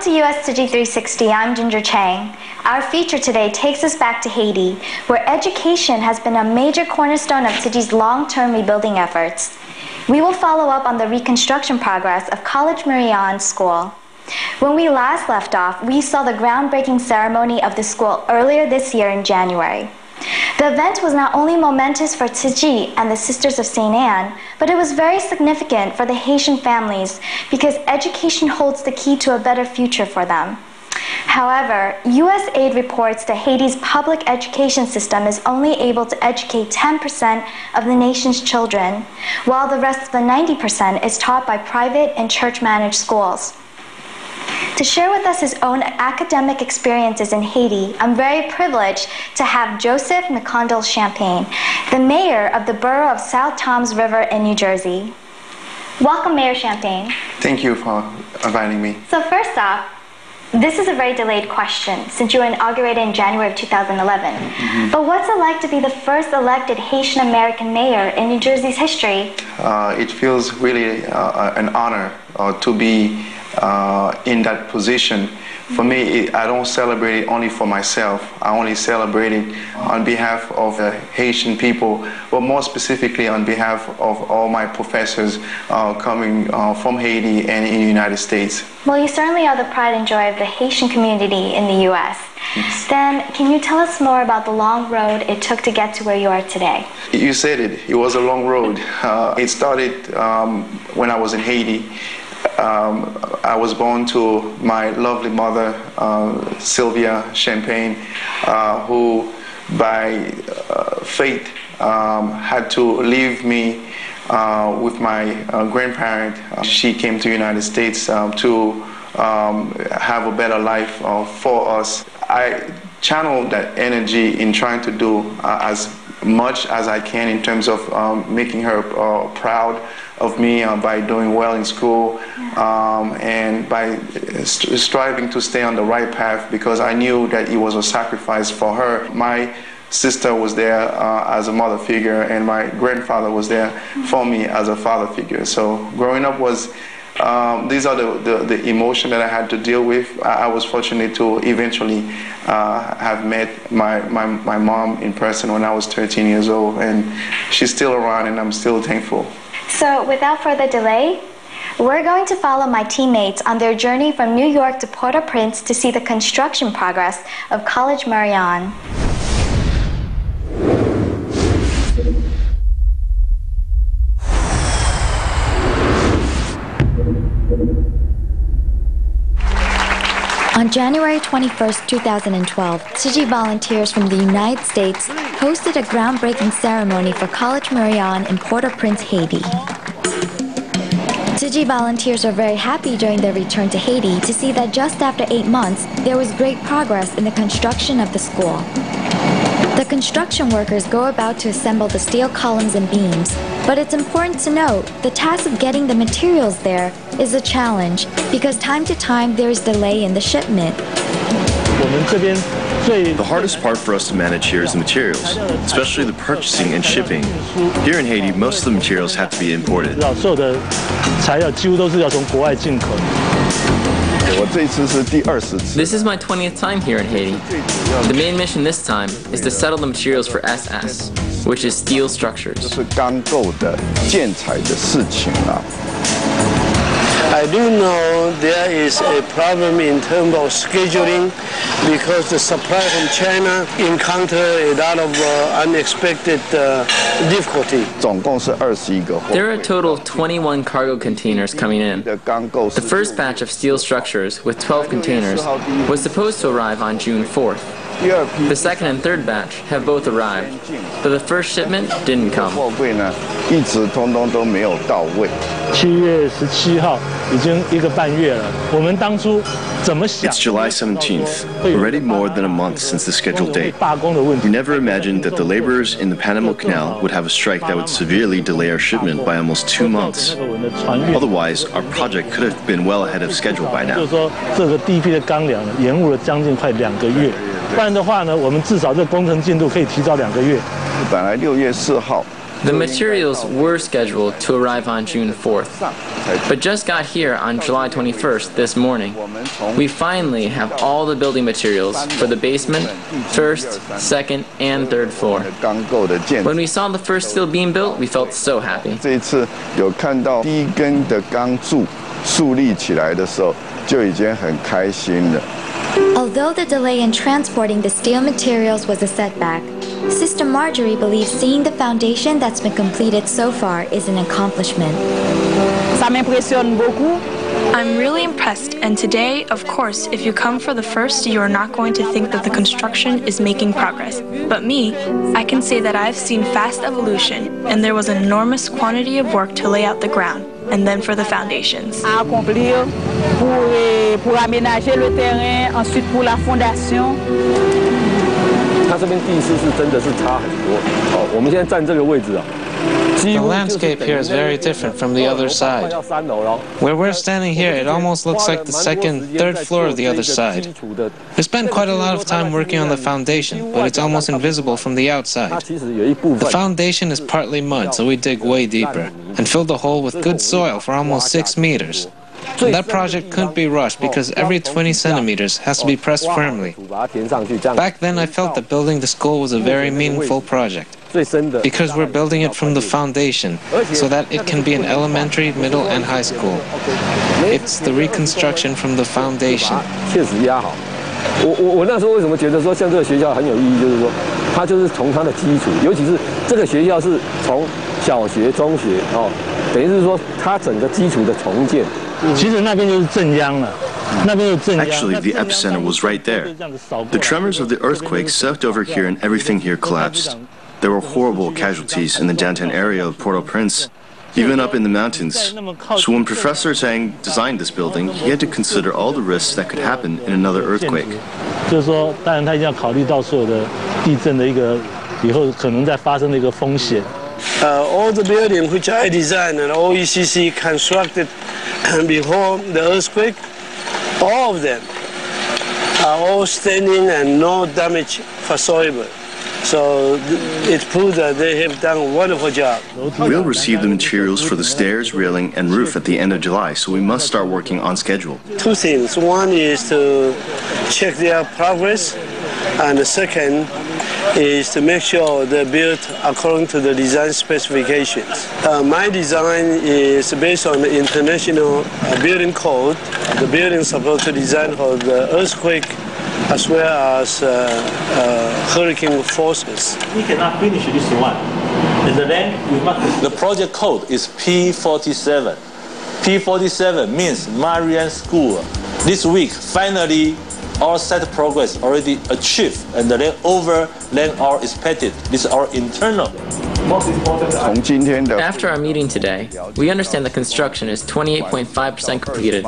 to US Tzu Chi 360. I'm Ginger Chang. Our feature today takes us back to Haiti, where education has been a major cornerstone of Tzu Chi's long-term rebuilding efforts. We will follow up on the reconstruction progress of College Marion School. When we last left off, we saw the groundbreaking ceremony of the school earlier this year in January. The event was not only momentous for Tzu Chi and the Sisters of St. Anne, but it was very significant for the Haitian families because education holds the key to a better future for them. However, U.S. aid reports that Haiti's public education system is only able to educate 10% of the nation's children, while the rest of the 90% is taught by private and church-managed schools. To share with us his own academic experiences in Haiti, I'm very privileged to have Joseph McCondell Champagne, the mayor of the borough of South Toms River in New Jersey. Welcome, Mayor Champagne. Thank you for inviting me. So first off, this is a very delayed question since you were inaugurated in January of 2011. But what's it like to be the first elected Haitian American mayor in New Jersey's history? It feels really an honor to be in that position. For me, I don't celebrate it only for myself. I only celebrate it on behalf of the Haitian people, but more specifically on behalf of all my professors coming from Haiti and in the United States. Well, you certainly are the pride and joy of the Haitian community in the U.S. Yes. Then, can you tell us more about the long road it took to get to where you are today? You said it. It was a long road. It started when I was in Haiti. I was born to my lovely mother, Sylvia Champagne, who by fate had to leave me with my grandparent. She came to the United States to have a better life for us. I channeled that energy in trying to do as much as I can in terms of making her proud of me by doing well in school and by striving to stay on the right path, because I knew that it was a sacrifice for her. My sister was there as a mother figure, and my grandfather was there for me as a father figure. So growing up was these are the emotion that I had to deal with. I was fortunate to eventually have met my mom in person when I was 13 years old, and she's still around, and I'm still thankful. So without further delay, we're going to follow my teammates on their journey from New York to Port-au-Prince to see the construction progress of College Marion. On January 21, 2012, Tzu Chi volunteers from the United States hosted a groundbreaking ceremony for College Marion in Port-au-Prince, Haiti. Tzu Chi volunteers were very happy during their return to Haiti to see that just after 8 months, there was great progress in the construction of the school. The construction workers go about to assemble the steel columns and beams, but it's important to note the task of getting the materials there is a challenge because time to time there is delay in the shipment. The hardest part for us to manage here is the materials, especially the purchasing and shipping. Here in Haiti, most of the materials have to be imported. This is my 20th time here in Haiti. The main mission this time is to settle the materials for SS, which is steel structures. I do know there is a problem in terms of scheduling because the supply from China encounter a lot of unexpected difficulty. There are a total of 21 cargo containers coming in. The first batch of steel structures with 12 containers was supposed to arrive on June 4th. The second and third batch have both arrived, but the first shipment didn't come. It's July 17th, already more than a month since the scheduled date. We never imagined that the laborers in the Panama Canal would have a strike that would severely delay our shipment by almost 2 months. Otherwise, our project could have been well ahead of schedule by now. 不然的话呢，我们至少这工程进度可以提早2个月。本来6月4号 The materials were scheduled to arrive on June 4th, but just got here on July 21st this morning. We finally have all the building materials for the basement, first, second, and third floor. When we saw the first steel beam built, we felt so happy. Although the delay in transporting the steel materials was a setback, Sister Marjorie believes seeing the foundation that's been completed so far is an accomplishment. I'm really impressed, and today, of course, if you come for the first, you are not going to think that the construction is making progress. But me, I can say that I've seen fast evolution, and there was an enormous quantity of work to lay out the ground, and then for the foundations. Pour aménager le terrain, ensuite pour la fondation. 它这边地势是真的是差很多。好，我们现在站这个位置啊。 The landscape here is very different from the other side. Where we're standing here, it almost looks like the second, third floor of the other side. We spent quite a lot of time working on the foundation, but it's almost invisible from the outside. The foundation is partly mud, so we dig way deeper, and fill the hole with good soil for almost 6 meters. And that project couldn't be rushed because every 20 centimeters has to be pressed firmly. Back then I felt that building the school was a very meaningful project, because we're building it from the foundation, so that it can be an elementary, middle, and high school. It's the reconstruction from the foundation. 我那时候为什么觉得说像这个学校很有意义，就是说它就是从它的基础，尤其是这个学校是从小学、中学等于是说它整个基础的重建。 Actually, the epicenter was right there. The tremors of the earthquake swept over here and everything here collapsed. There were horrible casualties in the downtown area of Port-au-Prince, even up in the mountains. So when Professor Zhang designed this building, he had to consider all the risks that could happen in another earthquake. All the buildings which I designed and OECC constructed before the earthquake, all of them are all standing and no damage whatsoever. So it proves that they have done a wonderful job. We'll receive the materials for the stairs, railing, and roof at the end of July, so we must start working on schedule. 2 things. One is to check their progress, and the second is to make sure they're built according to the design specifications. My design is based on the international building code. The building is supposed to design for the earthquake as well as hurricane forces. We cannot finish this one. And then we must... The project code is P47. P47 means Marian School. This week, finally, our set progress already achieved and then over than our expected. This is our internal. After our meeting today, we understand the construction is 28.5% completed.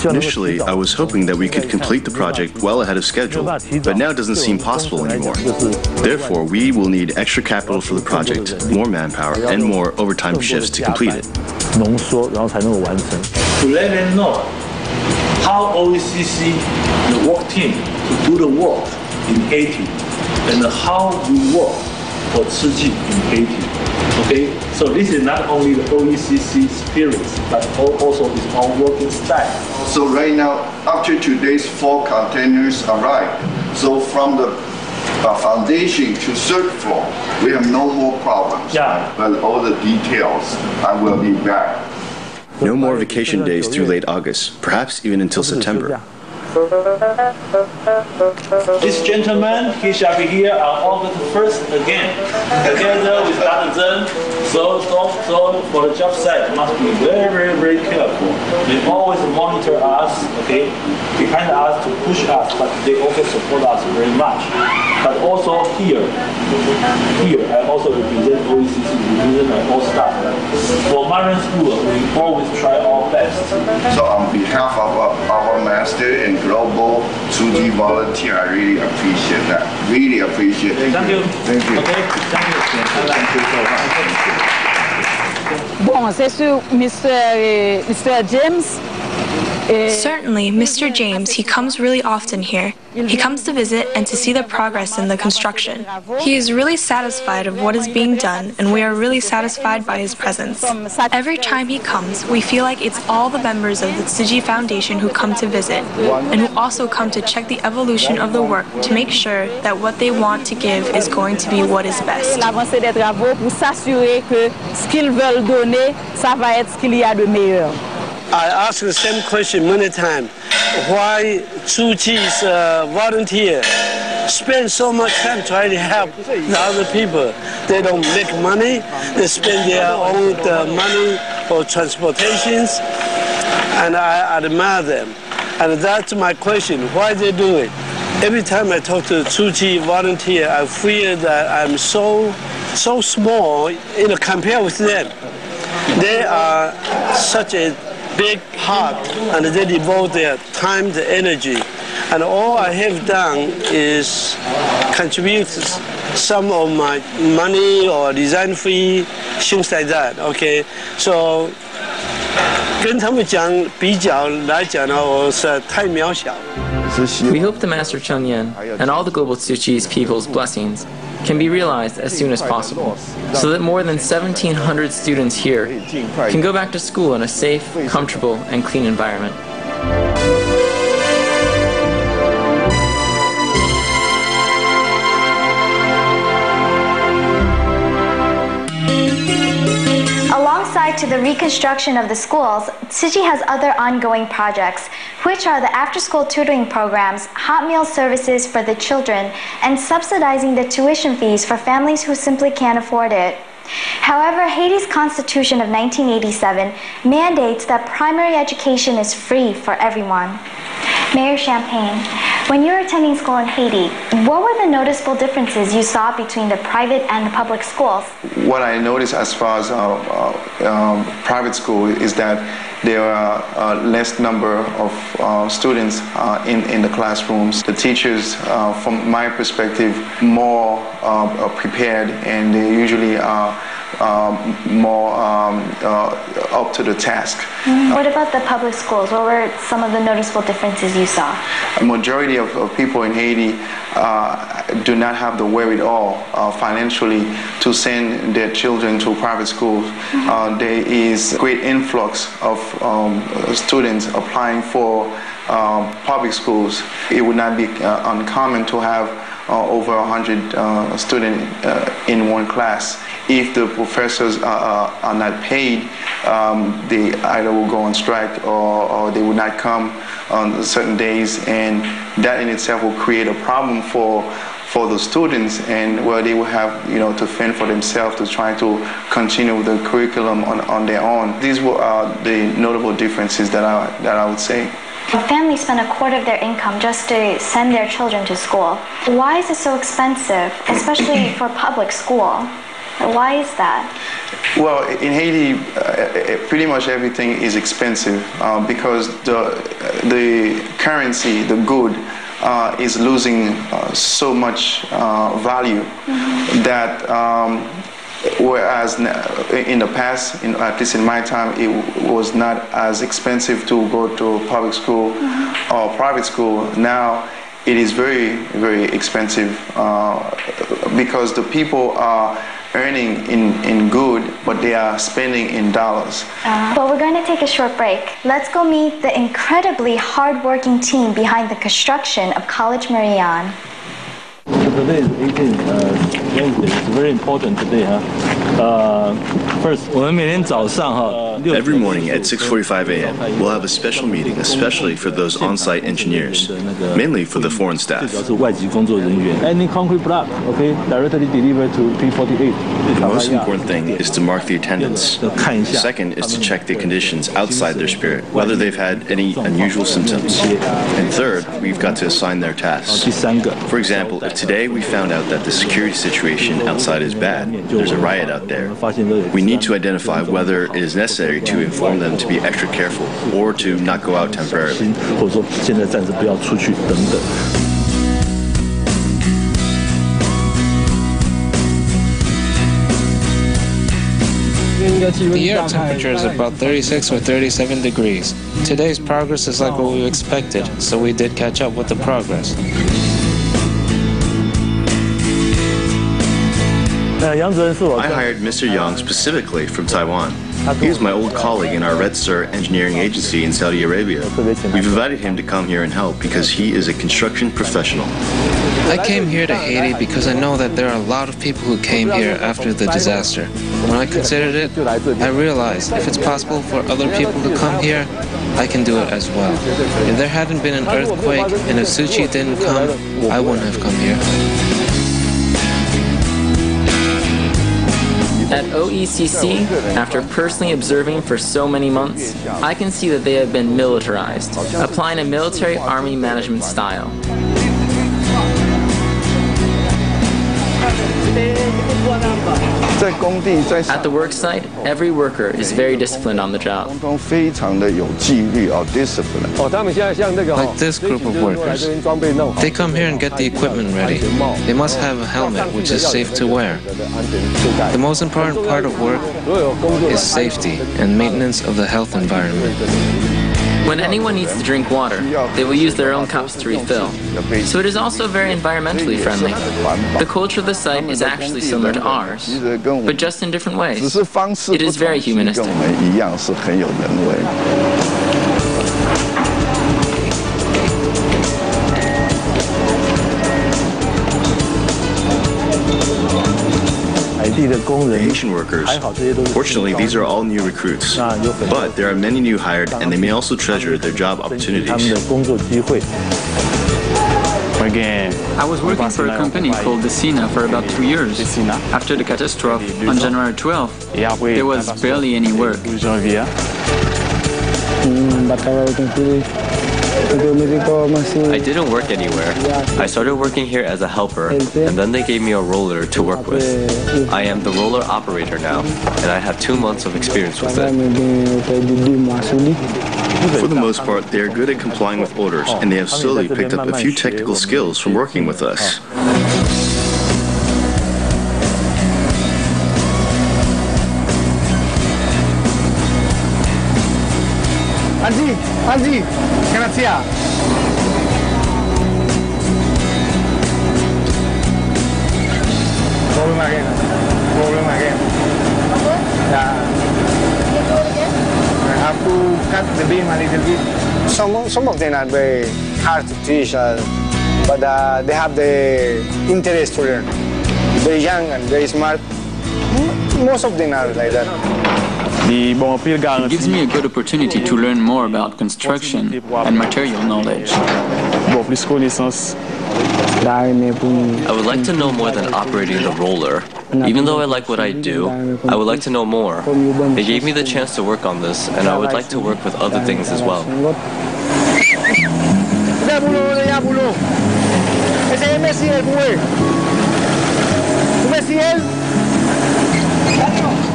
Initially, I was hoping that we could complete the project well ahead of schedule, but now it doesn't seem possible anymore. Therefore, we will need extra capital for the project, more manpower, and more overtime shifts to complete it. To let them know how OECC, the work team, to do the work in Haiti, and how we work for Tzu Chi in Haiti. Okay, so this is not only the OECC experience, but also its own working style. So right now, after today's 4 containers arrived, so from the foundation to third floor, we have no more problems. Yeah. But all the details, I will be back. No more vacation days through late August, perhaps even until September. This gentleman, he shall be here on August 1st again, together with Dr. Zheng. So for the job site, must be very, very careful. They always monitor us, okay, behind us to push us, but they also support us very much. But also here, I also represent OECC, represent my whole staff. For Marian School, we always try our best. So on behalf of our master and global Tzu Chi volunteer, I really appreciate that. Really appreciate it. Thank you. Thank you. Okay, thank you. Bon, c'est sûr, Mr. James. Certainly, Mr. James, he comes really often here. He comes to visit and to see the progress in the construction. He is really satisfied of what is being done, and we are really satisfied by his presence. Every time he comes, we feel like it's all the members of the Tzu Chi Foundation who come to visit, and who also come to check the evolution of the work to make sure that what they want to give is going to be what is best. L'avancée des travaux pour s'assurer que ce qu'ils veulent donner, ça va être ce qu'il y a de meilleur. I ask the same question many times. Why Tzu Chi's volunteers spend so much time trying to help the other people? They don't make money. They spend their own money for transportations, and I admire them. And that's my question. Why they do it? Every time I talk to Tzu Chi volunteer, I feel that I'm so small, compared with them. They are such a big heart, and they devote their time, the energy. And all I have done is contribute some of my money or design fee, things like that. Okay, so 跟他们讲比较来讲呢，我是太渺小。We hope the Master Cheng Yen and all the Global Tzu Chi's people's blessings can be realized as soon as possible, so that more than 1,700 students here can go back to school in a safe, comfortable, and clean environment. Alongside to the reconstruction of the schools, Tzu Chi has other ongoing projects, which are the after-school tutoring programs, hot meal services for the children, and subsidizing the tuition fees for families who simply can't afford it. However, Haiti's Constitution of 1987 mandates that primary education is free for everyone. Mayor Champagne, when you were attending school in Haiti, what were the noticeable differences you saw between the private and the public schools? What I noticed as far as private school is that there are less number of students in the classrooms. The teachers, from my perspective, more prepared, and they usually are more up to the task. What about the public schools? What were some of the noticeable differences you saw? A majority of people in Haiti do not have the wherewithal financially to send their children to private schools. There is great influx of students applying for public schools. It would not be uncommon to have over 100 students in one class. If the professors are not paid, they either will go on strike or they will not come on certain days, and that in itself will create a problem for the students, and where they will have to fend for themselves to try to continue the curriculum on their own. These were the notable differences that I would say. Families spend a quarter of their income just to send their children to school. Why is it so expensive, especially for public school? Why is that? Well, in Haiti, pretty much everything is expensive because the currency, the good, is losing so much value that whereas in the past, at least in my time, it was not as expensive to go to public school or private school. Now it is very, very expensive because the people are earning in good, but they are spending in dollars. Well, we're going to take a short break. Let's go meet the incredibly hard-working team behind the construction of College Marion. Today is 18th Wednesday. It's very important today, First, every morning at 6:45 a.m., we'll have a special meeting, especially for those on-site engineers, mainly for the foreign staff. Any concrete block, directly delivered to P48. The most important thing is to mark the attendance. Second is to check the conditions outside their spirit, whether they've had any unusual symptoms. And third, we've got to assign their tasks. For example, if today we found out that the security situation outside is bad, there's a riot out there, we need to identify whether it is necessary to inform them to be extra careful or to not go out temporarily. The air temperature is about 36 or 37 degrees. Today's progress is like what we expected, so we did catch up with the progress. I hired Mr. Yang specifically from Taiwan. He is my old colleague in our Red Star engineering agency in Saudi Arabia. We've invited him to come here and help because he is a construction professional. I came here to Haiti because I know that there are a lot of people who came here after the disaster. When I considered it, I realized if it's possible for other people to come here, I can do it as well. If there hadn't been an earthquake and if Tzu Chi didn't come, I wouldn't have come here. At OECC, after personally observing for so many months, I can see that they have been militarized, applying a military army management style. At the work site, every worker is very disciplined on the job. Like this group of workers. They come here and get the equipment ready. They must have a helmet which is safe to wear. The most important part of work is safety and maintenance of the health environment. When anyone needs to drink water, they will use their own cups to refill. So it is also very environmentally friendly. The culture of the site is actually similar to ours, but just in different ways. It is very humanistic. The Haitian workers, fortunately, these are all new recruits, but there are many new hired and they may also treasure their job opportunities. I was working for a company called Decina for about 2 years. After the catastrophe on January 12th, there was barely any work. I didn't work anywhere. I started working here as a helper, and then they gave me a roller to work with. I am the roller operator now, and I have 2 months of experience with it. For the most part, they are good at complying with orders, and they have slowly picked up a few technical skills from working with us. Anzi, grazie. Problem again. Yeah. I have to cut the beam a little bit. Some of them are very hard to teach, but they have the interest to learn. Very young and very smart. Most of them are like that. It gives me a good opportunity to learn more about construction and material knowledge. I would like to know more than operating the roller. Even though I like what I do, I would like to know more. They gave me the chance to work on this, and I would like to work with other things as well.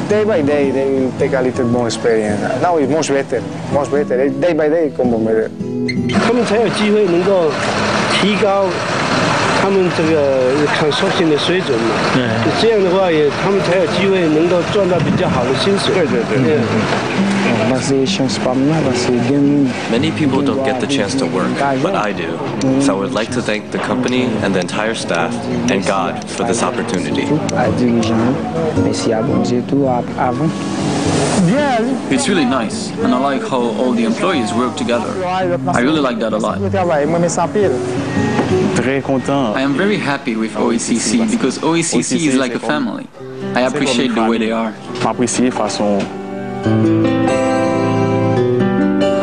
Day by day, they will take a little more experience. Now it's much better. Day by day, 更better. 他们才有机会能够提高他们这个 construction 的水准嘛。这样的话他们才有机会能够赚到比较好的薪水。对。Many people don't get the chance to work, but I do. So I would like to thank the company and the entire staff and God for this opportunity. It's really nice, and I like how all the employees work together. I really like that a lot. I am very happy with OECC because OECC is like a family. I appreciate the way they are.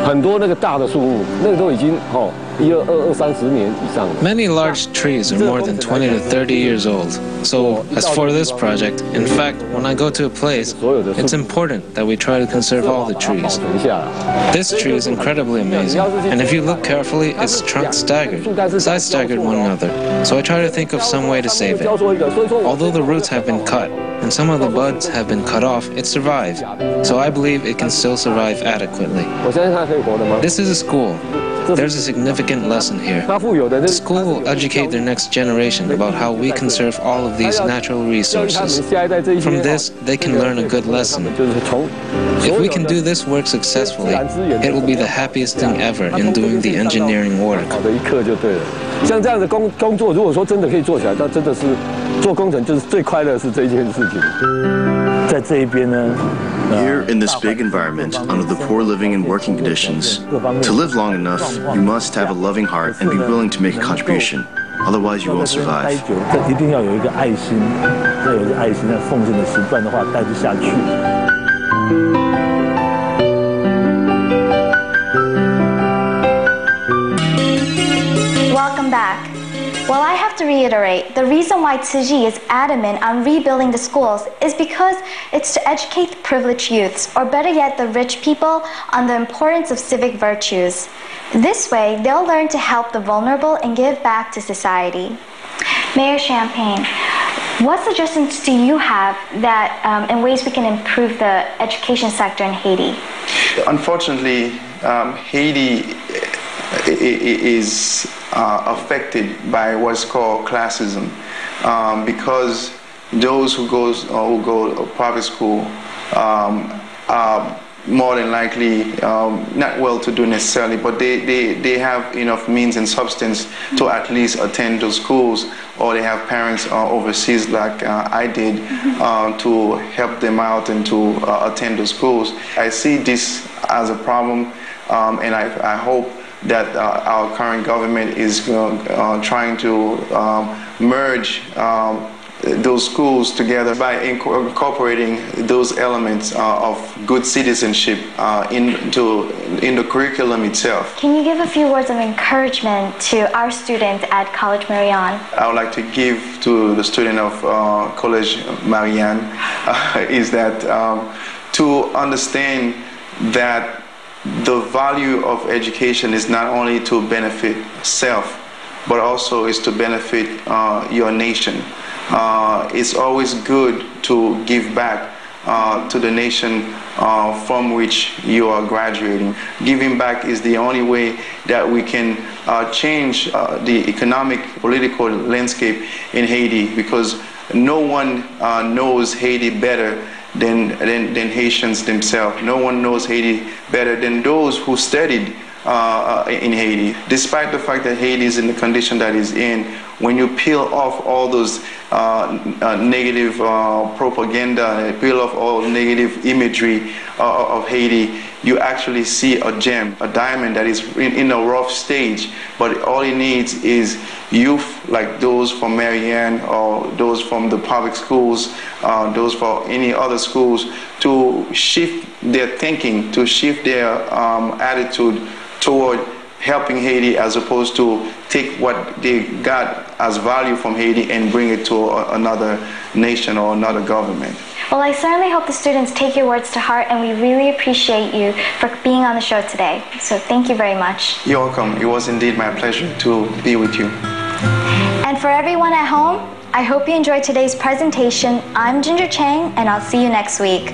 很多那个大的树木，那个都已经20-30年以上。 Many large trees are more than 20 to 30 years old. So, as for this project, in fact, when I go to a place, it's important that we try to conserve all the trees. This tree is incredibly amazing, and if you look carefully, its trunk staggered. Sides staggered one another, so I try to think of some way to save it. Although the roots have been cut, and some of the buds have been cut off, it survived. So I believe it can still survive adequately. This is a school. There's a significant lesson here. The school will educate their next generation about how we conserve all of these natural resources. From this, they can learn a good lesson. If we can do this work successfully, it will be the happiest thing ever in doing the engineering work. 像这样的工作，如果说真的可以做起来，那真的是做工程就是最快乐是这一件事情。在这一边呢。 Here, in this big environment, under the poor living and working conditions, to live long enough, you must have a loving heart and be willing to make a contribution. Otherwise, you won't survive. 一定要有一个爱心，要有一个爱心，要奉献的心，不然的话待不下去。 Welcome back. Well, I have to reiterate, the reason why Tzu Chi is adamant on rebuilding the schools is because it's to educate the privileged youths, or better yet, the rich people, on the importance of civic virtues. This way, they'll learn to help the vulnerable and give back to society. Mayor Champagne, what suggestions do you have that in ways we can improve the education sector in Haiti? Unfortunately, Haiti is affected by what's called classism, because those who go to private school are more than likely not well-to-do necessarily, but they have enough means and substance to at least attend those schools, or they have parents overseas like I did to help them out and to attend those schools. I see this as a problem, and I hope that our current government is trying to merge those schools together by incorporating those elements of good citizenship in the curriculum itself. Can you give a few words of encouragement to our student at College Marianne? I would like to give to the student of College Marianne is that to understand that the value of education is not only to benefit self, but also is to benefit your nation. It's always good to give back to the nation from which you are graduating. Giving back is the only way that we can change the economic, political landscape in Haiti, because no one knows Haiti better than Haitians themselves. No one knows Haiti better than those who studied in Haiti. Despite the fact that Haiti is in the condition that it's in, when you peel off all those negative propaganda, peel off all negative imagery of Haiti, you actually see a gem, a diamond that is in a rough stage, but all it needs is youth like those from Marianne or those from the public schools, those from any other schools, to shift their thinking, to shift their attitude toward helping Haiti, as opposed to take what they got as value from Haiti and bring it to another nation or another government. Well, I certainly hope the students take your words to heart, and we really appreciate you for being on the show today. So thank you very much. You're welcome. It was indeed my pleasure to be with you. And for everyone at home, I hope you enjoyed today's presentation. I'm Ginger Chang, and I'll see you next week.